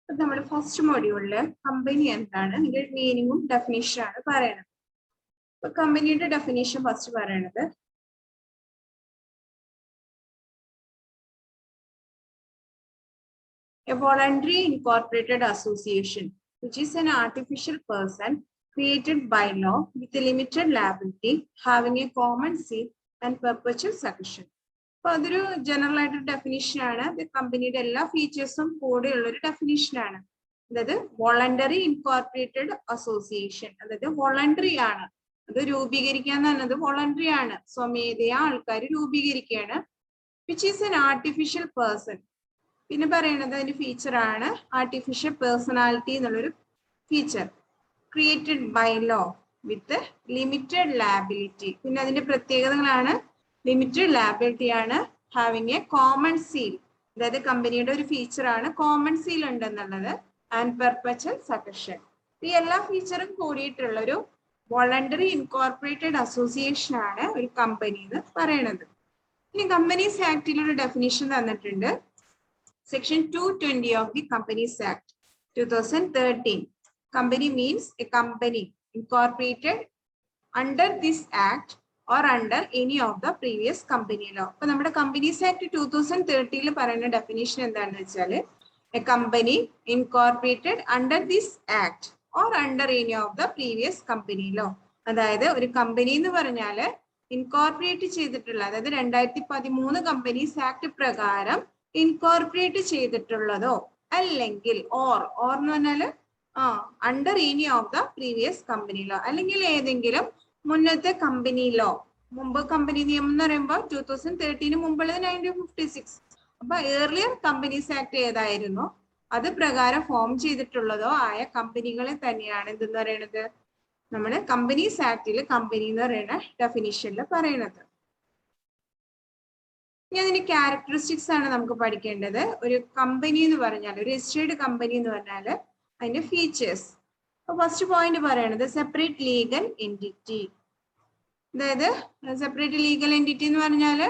നമ്മൾ first മോഡ്യൂളില് company എന്താണ് ഇതിന്റെ മീനിങ്ങും ഡെഫിനിഷനാണ് പറയുന്നത്. അപ്പൊ കമ്പനിയുടെ ഡെഫിനിഷൻ ഫസ്റ്റ് പറയണത് a voluntary incorporated association which is an artificial person created by law with a limited liability having a common seat and perpetual succession. അപ്പൊ അതൊരു ജനറൽ ആയിട്ടൊരു ഡെഫിനിഷൻ ആണ്. അത് കമ്പനിയുടെ എല്ലാ ഫീച്ചേഴ്സും കൂടെയുള്ള ഒരു ഡെഫിനിഷൻ ആണ്. അതായത് വോളണ്ടറി ഇൻകോർപ്പറേറ്റഡ് അസോസിയേഷൻ, അതായത് വോളണ്ടറി ആണ്, അത് രൂപീകരിക്കുക എന്ന് പറഞ്ഞത് വോളണ്ടറി ആണ്, സ്വമേധയാ ആൾക്കാർ രൂപീകരിക്കുകയാണ്. Which is an artificial person. പിന്നെ പറയുന്നത് അതിന്റെ ഫീച്ചർ ആണ് ആർട്ടിഫിഷ്യൽ പേഴ്സണാലിറ്റി എന്നുള്ളൊരു feature. Created by law with limited liability. പിന്നെ അതിന്റെ പ്രത്യേകതകളാണ് ലിമിറ്റഡ് ലാബിലിറ്റി ആണ്, ഹാവിങ് എ കോമൺ സീൽ, അതായത് കമ്പനിയുടെ ഒരു ഫീച്ചർ ആണ് കോമൺ സീൽ ഉണ്ടെന്നുള്ളത്, ആൻഡ് പെർപെച്വൽ സക്കഷൻ. ഈ എല്ലാ ഫീച്ചറും കൂടിയിട്ടുള്ള ഒരു വോളണ്ടറി ഇൻകോർപ്പറേറ്റഡ് അസോസിയേഷൻ ആണ് ഒരു കമ്പനി എന്ന് പറയുന്നത്. ഇനി കമ്പനീസ് ആക്ടിൽ ഒരു ഡെഫിനിഷൻ തന്നിട്ടുണ്ട്. Section 220 of the Companies Act 2013. Company means a company incorporated under this act or under any of the previous company law. അപ്പോൾ നമ്മുടെ Companies Act 2013 പറയുന്ന ഡെഫിനിഷൻ എന്താണെന്ന് വെച്ചാൽ a company incorporated under this act or under any of the previous company law. അതായത് ഒരു company എന്ന് പറഞ്ഞാൽ incorporate ചെയ്തിട്ടുള്ള, അതായത് 2013 കമ്പനീസ് ആക്ട് പ്രകാരം ഇൻകോർപ്പറേറ്റ് ചെയ്തിട്ടുള്ളതോ അല്ലെങ്കിൽ ഓർ എന്ന് പറഞ്ഞാല് under any of the previous company law, അല്ലെങ്കിൽ ഏതെങ്കിലും മുന്നത്തെ കമ്പനി ലോ. മുമ്പ് കമ്പനി നിയമം എന്ന് പറയുമ്പോൾ 2013 മുമ്പുള്ളത് 1956. അപ്പൊ ഏർലിയർ കമ്പനീസ് ആക്ട് ഏതായിരുന്നു അത് പ്രകാരം ഫോം ചെയ്തിട്ടുള്ളതോ ആയ കമ്പനികളെ തന്നെയാണ് എന്തെന്ന് പറയുന്നത് നമ്മള് കമ്പനീസ് ആക്ടിൽ കമ്പനി എന്ന് പറയുന്ന ഡെഫിനിഷനിൽ പറയുന്നത്. ഇനി അതിന്റെ ക്യാരക്ടറിസ്റ്റിക്സ് ആണ് നമുക്ക് പഠിക്കേണ്ടത്. ഒരു കമ്പനി എന്ന് പറഞ്ഞാൽ, ഒരു രജിസ്റ്റേർഡ് കമ്പനി എന്ന് പറഞ്ഞാൽ അതിന്റെ ഫീച്ചേഴ്സ്. അപ്പൊ ഫസ്റ്റ് പോയിന്റ് പറയണത് സെപ്പറേറ്റ് ലീഗൽ എൻറ്റിറ്റി. അതായത് സെപ്പറേറ്റ് ലീഗൽ എൻറ്റിറ്റി എന്ന് പറഞ്ഞാല്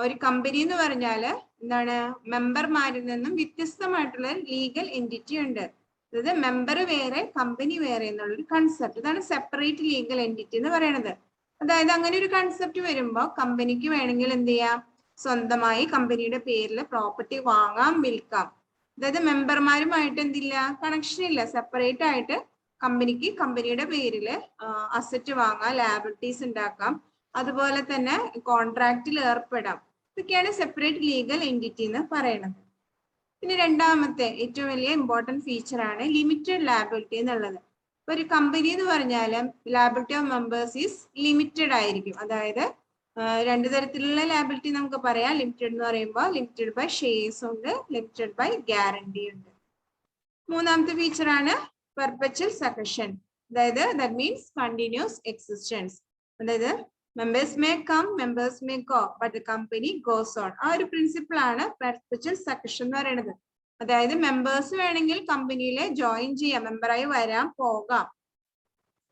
ഒരു കമ്പനി എന്ന് പറഞ്ഞാല് എന്താണ്, മെമ്പർമാരിൽ നിന്നും വ്യത്യസ്തമായിട്ടുള്ള ലീഗൽ എൻറ്റിറ്റി ഉണ്ട്. അതായത് മെമ്പർ വേറെ കമ്പനി വേറെ എന്നുള്ളൊരു കൺസെപ്റ്റ്, ഇതാണ് സെപ്പറേറ്റ് ലീഗൽ എൻറ്റിറ്റി എന്ന് പറയുന്നത്. അതായത് അങ്ങനെ ഒരു കൺസെപ്റ്റ് വരുമ്പോൾ കമ്പനിക്ക് വേണമെങ്കിൽ എന്ത് ചെയ്യാം, സ്വന്തമായി കമ്പനിയുടെ പേരിൽ പ്രോപ്പർട്ടി വാങ്ങാം, വിൽക്കാം. അതായത് മെമ്പർമാരുമായിട്ട് എന്തില്ല, കണക്ഷൻ ഇല്ല. സെപ്പറേറ്റ് ആയിട്ട് കമ്പനിക്ക് കമ്പനിയുടെ പേരിൽ അസറ്റ് വാങ്ങാം, ലാബിലിറ്റീസ് ഉണ്ടാക്കാം, അതുപോലെ തന്നെ കോൺട്രാക്റ്റിൽ ഏർപ്പെടാം. ഇതൊക്കെയാണ് സെപ്പറേറ്റ് ലീഗൽ എൻറ്റിറ്റി എന്ന് പറയുന്നത്. പിന്നെ രണ്ടാമത്തെ ഏറ്റവും വലിയ ഇമ്പോർട്ടൻറ്റ് ഫീച്ചർ ആണ് ലിമിറ്റഡ് ലാബിലിറ്റി എന്നുള്ളത്. ഇപ്പൊ ഒരു കമ്പനി എന്ന് പറഞ്ഞാൽ liability of members is limited ആയിരിക്കും. അതായത് രണ്ട് തരത്തിലുള്ള ലാബിലിറ്റി നമുക്ക് പറയാം. ലിമിറ്റഡ് എന്ന് പറയുമ്പോൾ ലിമിറ്റഡ് ബൈ ഷെയർസ് ഉണ്ട്, ലിമിറ്റഡ് ബൈ ഗ്യാരണ്ടി ഉണ്ട്. മൂന്നാമത്തെ ഫീച്ചർ ആണ് പെർപെച്വൽ സക്കഷൻ. അതായത് ദാറ്റ് മീൻസ് കണ്ടിന്യൂസ് എക്സിസ്റ്റൻസ്. അതായത് members may come, members may go, but the company goes on. ആ ഒരു പ്രിൻസിപ്പിൾ ആണ് പെർപെച്വൽ സക്കഷൻ എന്ന് പറയുന്നത്. അതായത് മെമ്പേഴ്സ് വേണമെങ്കിൽ കമ്പനിയിൽ ജോയിൻ ചെയ്യാം, മെമ്പറായി വരാം, പോകാം.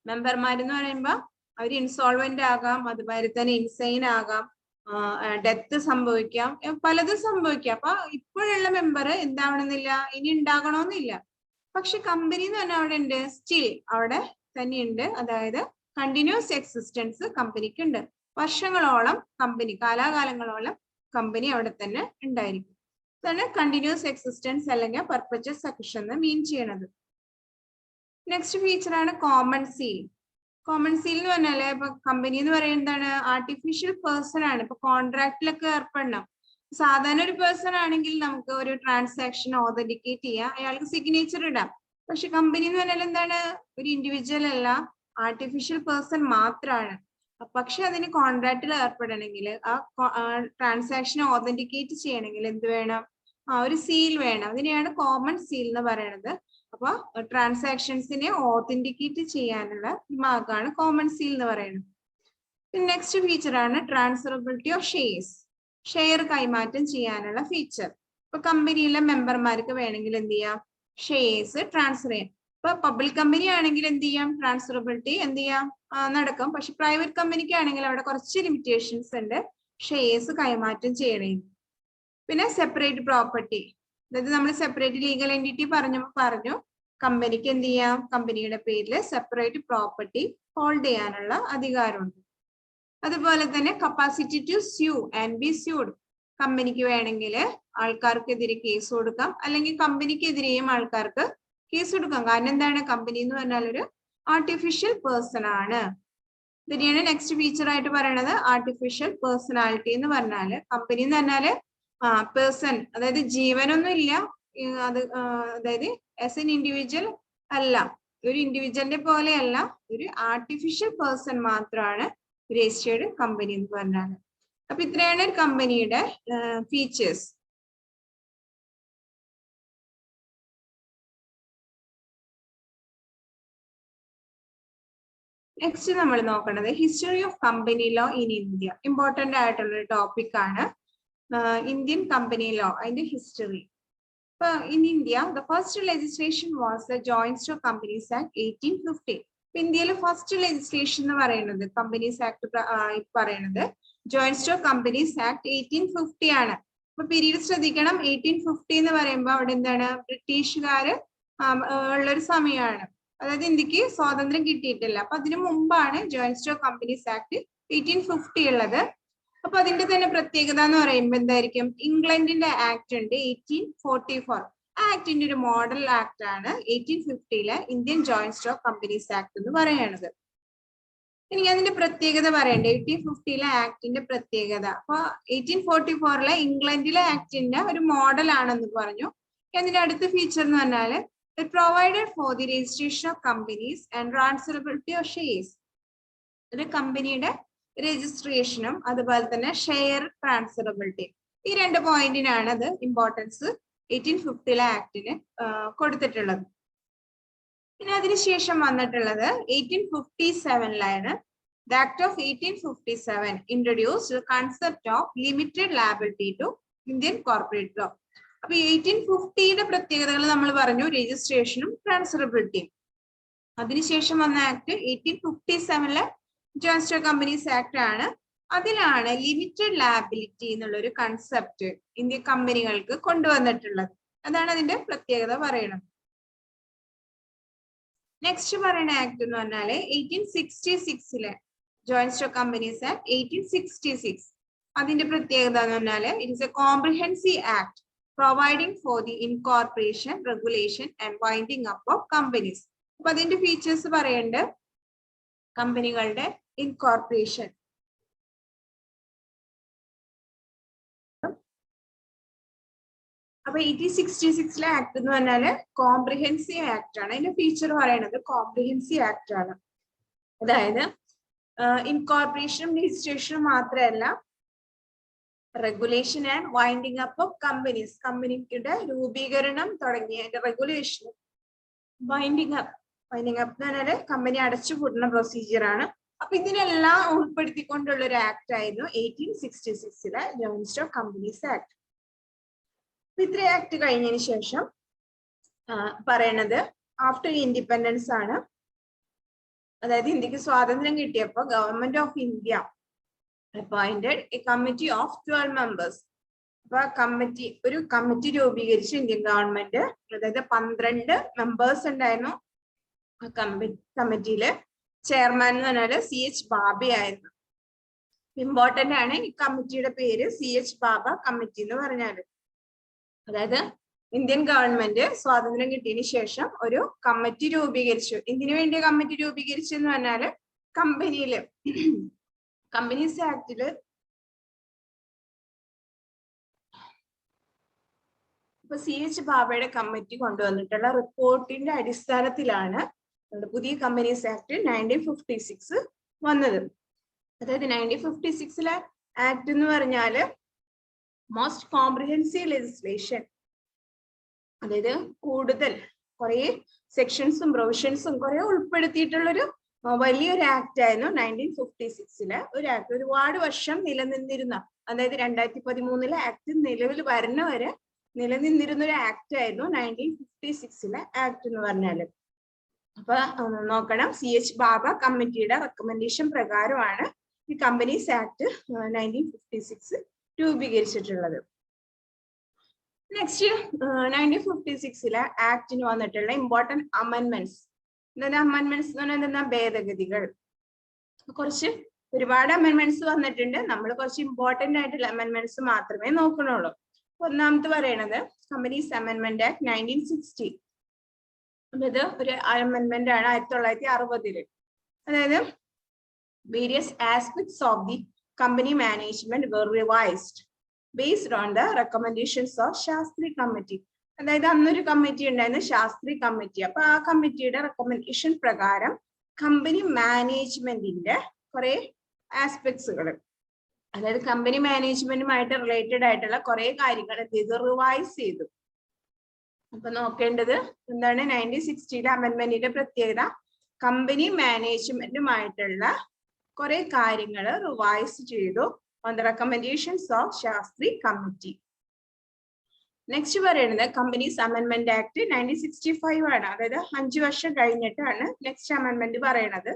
മെമ്പർമാരെന്ന് പറയുമ്പോൾ അവർ ഇൻസോൾവെന്റ് ആകാം, അതുപോലെ തന്നെ ഇൻസൈൻ ആകാം, ഡെത്ത് സംഭവിക്കാം, പലതും സംഭവിക്കാം. അപ്പൊ ഇപ്പോഴുള്ള മെമ്പർ എന്താവണമെന്നില്ല, ഇനി ഉണ്ടാകണമെന്നില്ല. പക്ഷെ കമ്പനി എന്ന് പറഞ്ഞാൽ അവിടെ ഉണ്ട്, സ്റ്റിൽ അവിടെ തന്നെയുണ്ട്. അതായത് കണ്ടിന്യൂസ് എക്സിസ്റ്റൻസ് കമ്പനിക്ക് ഉണ്ട്. വർഷങ്ങളോളം കമ്പനി, കാലാകാലങ്ങളോളം കമ്പനി അവിടെ തന്നെ ഉണ്ടായിരിക്കും. ഇതാണ് കണ്ടിന്യൂസ് എക്സിസ്റ്റൻസ് അല്ലെങ്കിൽ പെർപെച്വൽ സക്കഷൻ എന്ന് മീൻ ചെയ്യണത്. നെക്സ്റ്റ് ഫീച്ചർ ആണ് കോമൺ സീൽ. കോമൺ സീൽ എന്ന് പറഞ്ഞാല് ഇപ്പൊ കമ്പനി എന്ന് പറയുന്നത് എന്താണ്, ആർട്ടിഫിഷ്യൽ പേഴ്സൺ ആണ്. ഇപ്പൊ കോൺട്രാക്റ്റിലൊക്കെ ഏർപ്പെടണം. സാധാരണ ഒരു പേഴ്സൺ ആണെങ്കിൽ നമുക്ക് ഒരു ട്രാൻസാക്ഷൻ ഓതന്റിക്കേറ്റ് ചെയ്യാം, അയാൾക്ക് സിഗ്നേച്ചർ ഇടാം. പക്ഷെ കമ്പനി എന്ന് പറഞ്ഞാൽ എന്താണ്, ഒരു ഇൻഡിവിജ്വൽ അല്ല, ആർട്ടിഫിഷ്യൽ പേഴ്സൺ മാത്രമാണ്. പക്ഷെ അതിന് കോൺട്രാക്റ്റിൽ ഏർപ്പെടണമെങ്കിൽ, ആ ട്രാൻസാക്ഷൻ ഓതന്റിക്കേറ്റ് ചെയ്യണമെങ്കിൽ എന്ത് വേണം, ഒരു സീൽ വേണം. അതിനെയാണ് കോമൺ സീൽ എന്ന് പറയുന്നത്. അപ്പൊ ട്രാൻസാക്ഷൻസിനെ ഓതന്റിക്കേറ്റ് ചെയ്യാനുള്ള മാർഗമാണ് കോമൺ സീൽ എന്ന് പറയുന്നത്. നെക്സ്റ്റ് ഫീച്ചർ ആണ് ട്രാൻസ്ഫറബിലിറ്റി ഓഫ് ഷെയർസ്. ഷെയർ കൈമാറ്റം ചെയ്യാനുള്ള ഫീച്ചർ. ഇപ്പൊ കമ്പനിയിലെ മെമ്പർമാർക്ക് വേണമെങ്കിൽ എന്ത് ചെയ്യാം, ഷെയർസ് ട്രാൻസ്ഫർ ചെയ്യാം. ഇപ്പൊ പബ്ലിക് കമ്പനി ആണെങ്കിൽ എന്ത് ചെയ്യാം, ട്രാൻസ്ഫറബിലിറ്റി എന്ത് ചെയ്യാം, നടക്കും. പക്ഷെ പ്രൈവറ്റ് കമ്പനിക്ക് ആണെങ്കിൽ അവിടെ കുറച്ച് ലിമിറ്റേഷൻസ് ഉണ്ട്, ഷെയർസ് കൈമാറ്റം ചെയ്യണേ. പിന്നെ സെപ്പറേറ്റ് പ്രോപ്പർട്ടി. അതായത് നമ്മൾ സെപ്പറേറ്റ് ലീഗൽ എൻറ്റിറ്റി പറഞ്ഞു കമ്പനിക്ക് എന്ത് ചെയ്യാം, കമ്പനിയുടെ പേരിൽ സെപ്പറേറ്റ് പ്രോപ്പർട്ടി ഹോൾഡ് ചെയ്യാനുള്ള അധികാരമുണ്ട്. അതുപോലെ തന്നെ capacity to sue and be sued, കമ്പനിക്ക് വേണമെങ്കിൽ ആൾക്കാർക്കെതിരെ കേസ് കൊടുക്കാം, അല്ലെങ്കിൽ കമ്പനിക്കെതിരെയും ആൾക്കാർക്ക് കേസ് കൊടുക്കാം. കാരണം എന്താണ്, കമ്പനി എന്ന് പറഞ്ഞാൽ ഒരു ആർട്ടിഫിഷ്യൽ പേഴ്സൺ ആണ്. ഇതിനെയാണ് നെക്സ്റ്റ് ഫീച്ചർ ആയിട്ട് പറയുന്നത് ആർട്ടിഫിഷ്യൽ പേഴ്സണാലിറ്റി എന്ന് പറഞ്ഞാല്. കമ്പനി എന്ന് പറഞ്ഞാല് പേഴ്സൺ, അതായത് ജീവനൊന്നും ഇല്ല, അത് അതായത് ആസ് എൻ ഇൻഡിവിജ്വൽ അല്ല, ഒരു ഇൻഡിവിജ്വലിന്റെ പോലെയല്ല, ഒരു ആർട്ടിഫിഷ്യൽ പേഴ്സൺ മാത്രമാണ് രജിസ്റ്റേർഡ് കമ്പനി എന്ന് പറഞ്ഞാല്. അപ്പൊ ഇത്രയാണ് ഒരു കമ്പനിയുടെ ഫീച്ചേഴ്സ്. നെക്സ്റ്റ് നമ്മൾ നോക്കുന്നത് history of company law in India. Important ആയിട്ടുള്ള ഒരു ടോപ്പിക് ആണ് ഇന്ത്യൻ കമ്പനി ലോ, അതിന്റെ ഹിസ്റ്ററി. ഇപ്പൊ in India the first legislation was the joint stock companies act 1850. ഇന്ത്യയിൽ ഫസ്റ്റ് ലെജിസ്ലേഷൻ എന്ന് പറയുന്നത് കമ്പനീസ് ആക്ട് പറയുന്നത് ജോയിന്റ് സ്റ്റോക്ക് കമ്പനീസ് ആക്ട് 1850 ആണ്. അപ്പൊ പീരീഡ് ശ്രദ്ധിക്കണം, 1850 എന്ന് പറയുമ്പോൾ അവിടെ എന്താണ്, ബ്രിട്ടീഷുകാര് ഉള്ളൊരു സമയമാണ്. അതായത് ഇന്ത്യക്ക് സ്വാതന്ത്ര്യം കിട്ടിയിട്ടില്ല. അപ്പൊ അതിനു മുമ്പാണ് ജോയിന്റ് സ്റ്റോക്ക് കമ്പനീസ് ആക്ട് 1850 ഉള്ളത്. അപ്പൊ അതിന്റെ തന്നെ പ്രത്യേകത എന്ന് പറയുമ്പോൾ എന്തായിരിക്കും, ഇംഗ്ലണ്ടിന്റെ ആക്ട് ഉണ്ട് 1844. ആ ആക്ടിന്റെ ഒരു മോഡൽ ആക്ട് ആണ് 1850 Indian joint stock companies act എന്ന് പറയുന്നത്. ഇനി അതിന്റെ പ്രത്യേകത പറയണ്ടേ, 1850 ആക്ടിന്റെ പ്രത്യേകത. അപ്പൊ 1844 ഇംഗ്ലണ്ടിലെ ആക്ടിന്റെ ഒരു മോഡൽ ആണെന്ന് പറഞ്ഞു. അതിന്റെ അടുത്ത ഫീച്ചർ എന്ന് പറഞ്ഞാല് it provided for the registration of companies and transferability of shares. ഒരു കമ്പനിയുടെ രജിസ്ട്രേഷനും അതുപോലെ തന്നെ ഷെയർ ട്രാൻസ്ഫറബിലിറ്റി, ഈ രണ്ട് പോയിന്റിനാണ് അത് ഇമ്പോർട്ടൻസ് 1850 ആക്ടിന് കൊടുത്തിട്ടുള്ളത്. പിന്നെ അതിനുശേഷം വന്നിട്ടുള്ളത് 1857 The Act of 1857 introduced the concept of limited liability to Indian corporate law. അപ്പൊ 1850 പ്രത്യേകതകൾ നമ്മൾ പറഞ്ഞു, രജിസ്ട്രേഷനും ട്രാൻസ്ഫറബിലിറ്റിയും. അതിനുശേഷം വന്ന act 1857 joint stock companies act ആണ്. അതിലാണ് ലിമിറ്റഡ് ലയബിലിറ്റി എന്നുള്ള ഒരു കൺസെപ്റ്റ് ഇന്ത്യൻ കമ്പനികൾക്ക് കൊണ്ടുവന്നിട്ടുള്ളത്. അതാണ് അതിന്റെ പ്രത്യേകത പറയുന്നത്. നെക്സ്റ്റ് പറയുന്ന ആക്ട് എന്ന് പറഞ്ഞാല് 1866 ജോയിന്റ് സ്റ്റോക്ക് കമ്പനീസ് ആക്ട് 1866. അതിന്റെ പ്രത്യേകത എന്ന് പറഞ്ഞാല് it is A comprehensive act providing for the incorporation, regulation and winding up of companies. അപ്പൊ അതിന്റെ ഫീച്ചേഴ്സ് പറയേണ്ടത് കമ്പനികളുടെ ഇൻകോർപ്പറേഷൻ. അപ്പൊ 1866 ആക്ട് എന്ന് പറഞ്ഞാല് കോംപ്രിഹെൻസീവ് ആക്ട് ആണ്. അതിന്റെ ഫീച്ചർ പറയുന്നത് കോംപ്രിഹെൻസീവ് ആക്ട് ആണ്. അതായത് ഇൻകോർപ്പറേഷനും രജിസ്ട്രേഷനും മാത്രമല്ല, regulation and winding up of companies, കമ്പനിയുടെ രൂപീകരണം തുടങ്ങിയ റെഗുലേഷൻ, വൈൻഡിങ് അപ്പ് എന്ന് പറഞ്ഞാല് കമ്പനി അടച്ചുപൂട്ടുന്ന പ്രൊസീജിയർ ആണ്. അപ്പൊ ഇതിനെല്ലാം ഉൾപ്പെടുത്തിക്കൊണ്ടുള്ള ഒരു ആക്ട് ആയിരുന്നു 1866 ജോയിന്റ് സ്റ്റോക്ക് കമ്പനീസ് ആക്ട്. ഇത്ര ആക്ട് കഴിഞ്ഞതിന് ശേഷം പറയണത് ആഫ്റ്റർ ഇൻഡിപെൻഡൻസ് ആണ്. അതായത് ഇന്ത്യക്ക് സ്വാതന്ത്ര്യം കിട്ടിയപ്പോ government of India appointed a committee of 12 members. അപ്പൊ ഒരു കമ്മിറ്റി രൂപീകരിച്ചു ഇന്ത്യൻ ഗവൺമെന്റ്. അതായത് 12 മെമ്പേഴ്സ് ഉണ്ടായിരുന്നു ആ കമ്മിറ്റിയില്. ചെയർമാൻ എന്ന് പറഞ്ഞാല് CH ബാബ ആയിരുന്നു. ഇമ്പോർട്ടന്റ് ആണ് ഈ കമ്മിറ്റിയുടെ പേര്, CH ബാബ കമ്മിറ്റി എന്ന് പറഞ്ഞാല്. അതായത് ഇന്ത്യൻ ഗവൺമെന്റ് സ്വാതന്ത്ര്യം കിട്ടിയതിന് ശേഷം ഒരു കമ്മിറ്റി രൂപീകരിച്ചു. എന്തിനു വേണ്ടി കമ്മിറ്റി രൂപീകരിച്ചു എന്ന് പറഞ്ഞാല് കമ്പനിയില് കമ്പനീസ് ആക്ടില് ഇപ്പൊ CH ബാബയുടെ കമ്മിറ്റി കൊണ്ടുവന്നിട്ടുള്ള റിപ്പോർട്ടിന്റെ അടിസ്ഥാനത്തിലാണ് പുതിയ കമ്പനീസ് ആക്ട് 1956 വന്നത്. അതായത് 1956 ആക്ട് എന്ന് പറഞ്ഞാല് മോസ്റ്റ് കോംപ്രിഹെൻസീവ് ലെജിസ്ലേഷൻ, അതായത് കൂടുതൽ കുറെ സെക്ഷൻസും പ്രൊവിഷൻസും കുറെ ഉൾപ്പെടുത്തിയിട്ടുള്ളൊരു വലിയൊരു ആക്ട് ആയിരുന്നു 1956 ഒരു ആക്ട്. ഒരുപാട് വർഷം നിലനിന്നിരുന്ന, അതായത് 2013 ആക്ട് നിലവിൽ വരുന്ന വരെ നിലനിന്നിരുന്ന ഒരു ആക്ട് ആയിരുന്നു 1956 ആക്ട് എന്ന് പറഞ്ഞാല്. അപ്പൊ നോക്കണം, CH ബാബ കമ്മിറ്റിയുടെ റെക്കമെൻഡേഷൻ പ്രകാരമാണ് ഈ കമ്പനീസ് ആക്ട് 1956 രൂപീകരിച്ചിട്ടുള്ളത്. നെക്സ്റ്റ് 1956 ആക്ടിന് വന്നിട്ടുള്ള ഇമ്പോർട്ടന്റ് അമെന്റ്മെന്റ്സ്. അമെന്റ്മെന്റ്സ് എന്ന് പറഞ്ഞാൽ ഭേദഗതികൾ. കുറച്ച് ഒരുപാട് അമെന്റ്മെന്റ്സ് വന്നിട്ടുണ്ട്. നമ്മൾ കുറച്ച് ഇമ്പോർട്ടന്റ് ആയിട്ടുള്ള അമെന്റ്മെന്റ്സ് മാത്രമേ നോക്കണുള്ളൂ. ഒന്നാമത്തെ പറയണത് കമ്പനീസ് അമെന്റ്മെന്റ് ആക്ട് 1960. ഇത് ഒരു അമെന്റ്മെന്റ് ആണ് 1960. അതായത് various aspects of the company management were revised based on the recommendations of Shastri committee. അതായത് അന്നൊരു കമ്മിറ്റി ഉണ്ടായിരുന്നു, ശാസ്ത്രി കമ്മിറ്റി. അപ്പൊ ആ കമ്മിറ്റിയുടെ റെക്കമെൻഡേഷൻ പ്രകാരം കമ്പനി മാനേജ്മെന്റിന്റെ കുറെ ആസ്പെക്ട്സുകൾ, അതായത് കമ്പനി മാനേജ്മെന്റുമായിട്ട് റിലേറ്റഡ് ആയിട്ടുള്ള കുറെ കാര്യങ്ങൾ ഇത് റിവൈസ് ചെയ്തു. അപ്പൊ നോക്കേണ്ടത് എന്താണ്, 1960 അമെന്റ്മെന്റിന്റെ പ്രത്യേകത കമ്പനി മാനേജ്മെന്റുമായിട്ടുള്ള കുറെ കാര്യങ്ങൾ റിവൈസ് ചെയ്തു on the recommendations of Shastri committee. Next പറയുന്നത് കമ്പനീസ് അമെന്റ്മെന്റ് ആക്ട് 1965 ആണ്. അതായത് 5 വർഷം കഴിഞ്ഞിട്ടാണ് നെക്സ്റ്റ് അമെന്റ്മെന്റ് പറയുന്നത്.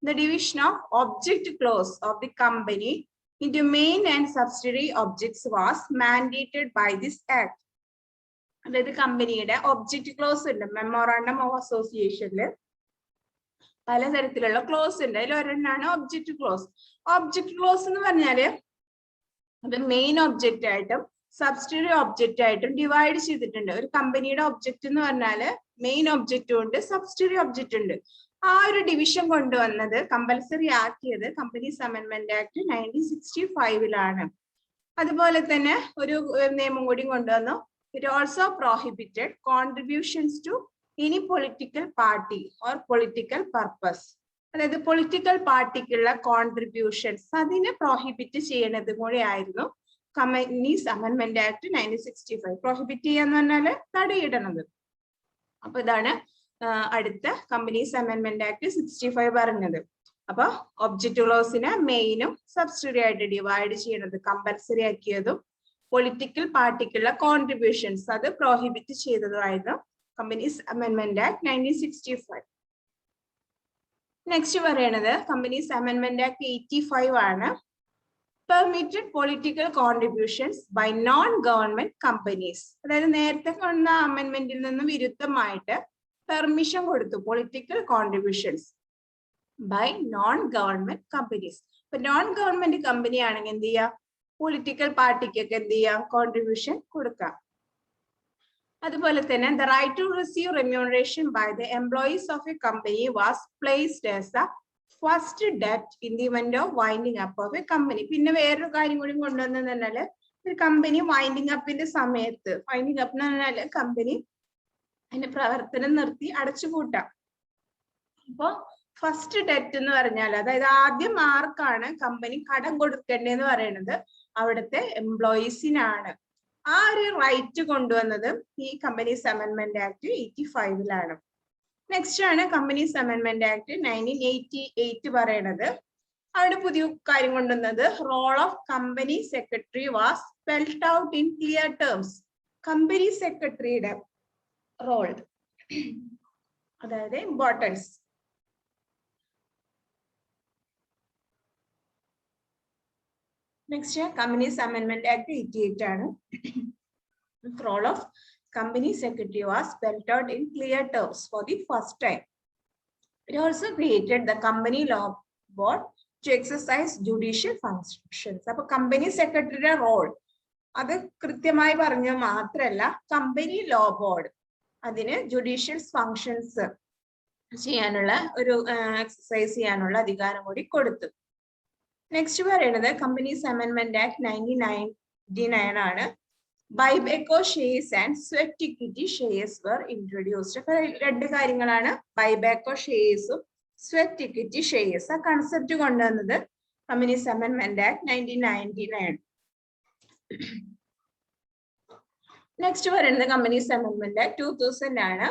The division of object clause of the company into main and subsidiary objects was mandated by this act. അതായത് കമ്പനിയുടെ ഒബ്ജക്റ്റ് ക്ലോസ് ഉണ്ട്, memorandum of അസോസിയേഷനിൽ പലതരത്തിലുള്ള ക്ലോസ് ഉണ്ട്. അതിൽ ഒരെണ്ണാണ് ഒബ്ജക്റ്റ് ക്ലോസ്. ഒബ്ജക്റ്റ് ക്ലോസ് എന്ന് പറഞ്ഞാല് അത് മെയിൻ ഒബ്ജക്റ്റ് ആയിട്ടും സബ്സിഡിയറി ഒബ്ജക്റ്റ് ആയിട്ടും ഡിവൈഡ് ചെയ്തിട്ടുണ്ട്. ഒരു കമ്പനിയുടെ ഒബ്ജക്റ്റ് എന്ന് പറഞ്ഞാല് മെയിൻ ഒബ്ജക്റ്റും ഉണ്ട്, സബ്സിഡിയറി ഒബ്ജക്റ്റ് ഉണ്ട്. ആ ഒരു ഡിവിഷൻ കൊണ്ടുവന്നത്, കമ്പൽസറി ആക്കിയത് കമ്പനീസ് അമെന്റ്മെന്റ് ആക്ട് 1965 അതുപോലെ തന്നെ ഒരു നിയമം കൂടി കൊണ്ടുവന്നു. It also prohibited contributions to any political party or political purpose. അതായത് പൊളിറ്റിക്കൽ പാർട്ടിക്കുള്ള കോൺട്രിബ്യൂഷൻസ് അതിനെ പ്രോഹിബിറ്റ് ചെയ്യണത് കൂടെ ആയിരുന്നു കമ്പനീസ് അമെന്റ്മെന്റ് ആക്ട് 1965. പ്രോഹിബിറ്റ് ചെയ്യാന്ന് പറഞ്ഞാല് തടയിടണത്. അപ്പൊ ഇതാണ് അടുത്ത കമ്പനീസ് അമെന്റ്മെന്റ് ആക്ട് 65 പറഞ്ഞത്. അപ്പൊ ഒബ്ജക്റ്റ് ക്ലോസിനെ മെയിനും സബ്സിഡറി ആയിട്ട് ഡിവൈഡ് ചെയ്യണത് കമ്പൽസറി ആക്കിയതും പൊളിറ്റിക്കൽ പാർട്ടിക്കുള്ള കോൺട്രിബ്യൂഷൻസ് അത് പ്രോഹിബിറ്റ് ചെയ്തതുമായിരുന്നു കമ്പനീസ് അമെന്റ്മെന്റ് ആക്ട് 1965. നെക്സ്റ്റ് പറയണത് കമ്പനീസ് അമെന്റ്മെന്റ് ആക്ട് 85 ആണ്. Permitted political contributions by non government companies. അതായത് നേരത്തെ കാണുന്ന അമെന്റ്മെന്റിൽ നിന്ന് വിരുദ്ധമായിട്ട് പെർമിഷൻ കൊടുത്തു political contributions by non government companies. ഇപ്പൊ നോൺ ഗവൺമെന്റ് കമ്പനി ആണെങ്കിൽ എന്ത് ചെയ്യാം, പൊളിറ്റിക്കൽ പാർട്ടിക്കൊക്കെ എന്ത് ചെയ്യാം, കോൺട്രിബ്യൂഷൻ കൊടുക്കാം. അതുപോലെ തന്നെ the right to receive remuneration by the employees of a company was placed as the first debt in the event of winding up of a company. പിന്നെ വേറൊരു കാര്യം കൂടി കൊണ്ടുവന്നെന്ന് പറഞ്ഞാല് ഒരു കമ്പനി വൈൻഡിങ് അപ്പിന്റെ സമയത്ത്, വൈൻഡിങ് അപ്പ് എന്ന് പറഞ്ഞാല് കമ്പനി അതിന്റെ പ്രവർത്തനം നിർത്തി അടച്ചുപൂട്ടാം. അപ്പൊ ഫസ്റ്റ് ഡെറ്റ് എന്ന് പറഞ്ഞാൽ അതായത് ആദ്യം ആർക്കാണ് കമ്പനി കടം കൊടുക്കേണ്ടതെന്ന് പറയുന്നത് അവിടുത്തെ എംപ്ലോയീസിനാണ്. ആ ഒരു റൈറ്റ് കൊണ്ടുവന്നത് ഈ കമ്പനീസ് അമെന്റ്മെന്റ് ആക്ട് 85 നെക്സ്റ്റ് ആണ് കമ്പനീസ് അമെന്റ്മെന്റ് ആക്ട് 1988 പറയണത്. അവിടെ പുതിയ കാര്യം കൊണ്ടുവന്നത് role of company secretary was spelled out in clear terms. Company സെക്രട്ടറിയുടെ റോൾ, അതായത് importance. Next companies amendment act 88 ആണ്. Role of company secretary was spelled out in clear terms for the first time. It also created the company law board to exercise judicial functions. അപ്പൊ company സെക്രട്ടറിയുടെ role അത് കൃത്യമായി പറഞ്ഞ മാത്രല്ല company law board അതിന് judicial functions ചെയ്യാനുള്ള ഒരു exercise ചെയ്യാനുള്ള അധികാരം കൂടി കൊടുത്തു. നെക്സ്റ്റ് പറയുന്നത് കമ്പനീസ് അമെന്റ്മെന്റ് ആക്ട് 1999 ആണ്. Buyback shares and sweat equity shares were introduced. അപ്പൊ രണ്ട് കാര്യങ്ങളാണ്, ബൈബാക്ക് ഷെയർസും സ്വെറ്റ് ഇക്വിറ്റി ഷെയർസ്. ആ കൺസെപ്റ്റ് കൊണ്ടുവന്നത് കമ്പനീസ് അമെന്റ്മെന്റ് ആക്ട് 1999. നെക്സ്റ്റ് പറയുന്നത് കമ്പനീസ് അമെന്റ്മെന്റ് ആക്ട് 2000 ആണ്.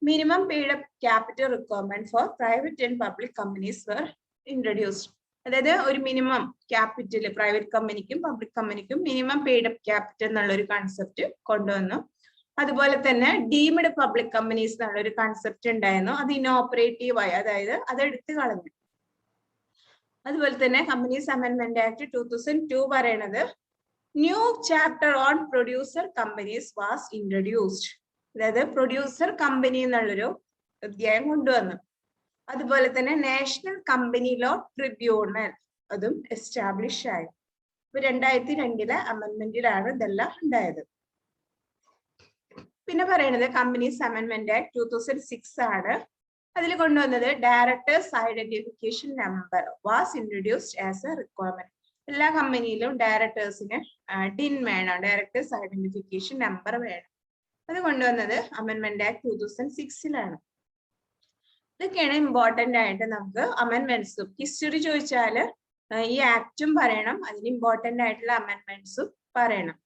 Minimum paid up capital requirement for private and public companies were introduced. അതായത് ഒരു മിനിമം ക്യാപിറ്റൽ പ്രൈവറ്റ് കമ്പനിക്കും പബ്ലിക് കമ്പനിക്കും മിനിമം പെയ്ഡ് അപ്പ് ക്യാപിറ്റൽ എന്നുള്ള ഒരു കൺസെപ്റ്റ് കൊണ്ടുവന്നു. അതുപോലെ തന്നെ ഡീംഡ് പബ്ലിക് കമ്പനീസ് എന്നുള്ള ഒരു കൺസെപ്റ്റ് ഉണ്ടായിരുന്നു. അത് ഇനോപ്പറേറ്റീവ് ആയി, അതായത് അത് എടുത്തു കളഞ്ഞു. അതുപോലെ തന്നെ കമ്പനീസ് അമെന്റ്മെന്റ് ആക്ട് 2002 പറയണത് new chapter on producer companies was introduced. അതായത് പ്രൊഡ്യൂസർ കമ്പനി എന്നുള്ളൊരു അധ്യായം കൊണ്ടുവന്നു. അതുപോലെ തന്നെ നാഷണൽ കമ്പനി ലോ ട്രിബ്യൂണൽ അതും എസ്റ്റാബ്ലിഷ് ആയി. 2002 അമെന്റ്മെന്റിലാണ് ഇതെല്ലാം ഉണ്ടായത്. പിന്നെ പറയുന്നത് കമ്പനീസ് അമെന്റ്മെന്റ് ആക്ട് 2006 ആണ്. അതിൽ കൊണ്ടുവന്നത് directors identification number was introduced as A requirement. എല്ലാ കമ്പനിയിലും ഡയറക്ടേഴ്സിന് ടിൻ വേണം, ഡയറക്ടേഴ്സ് ഐഡന്റിഫിക്കേഷൻ നമ്പർ വേണം. അത് കൊണ്ടുവന്നത് അമെന്റ്മെന്റ് ആക്ട് 2006 ഇതൊക്കെയാണ് ഇമ്പോർട്ടന്റ് ആയിട്ട് നമുക്ക് അമെന്റ്മെന്റ്സും. ഹിസ്റ്ററി ചോദിച്ചാല് ഈ ആക്ടും പറയണം, അതിന് ഇമ്പോർട്ടന്റ് ആയിട്ടുള്ള അമെന്റ്മെന്റ്സും പറയണം.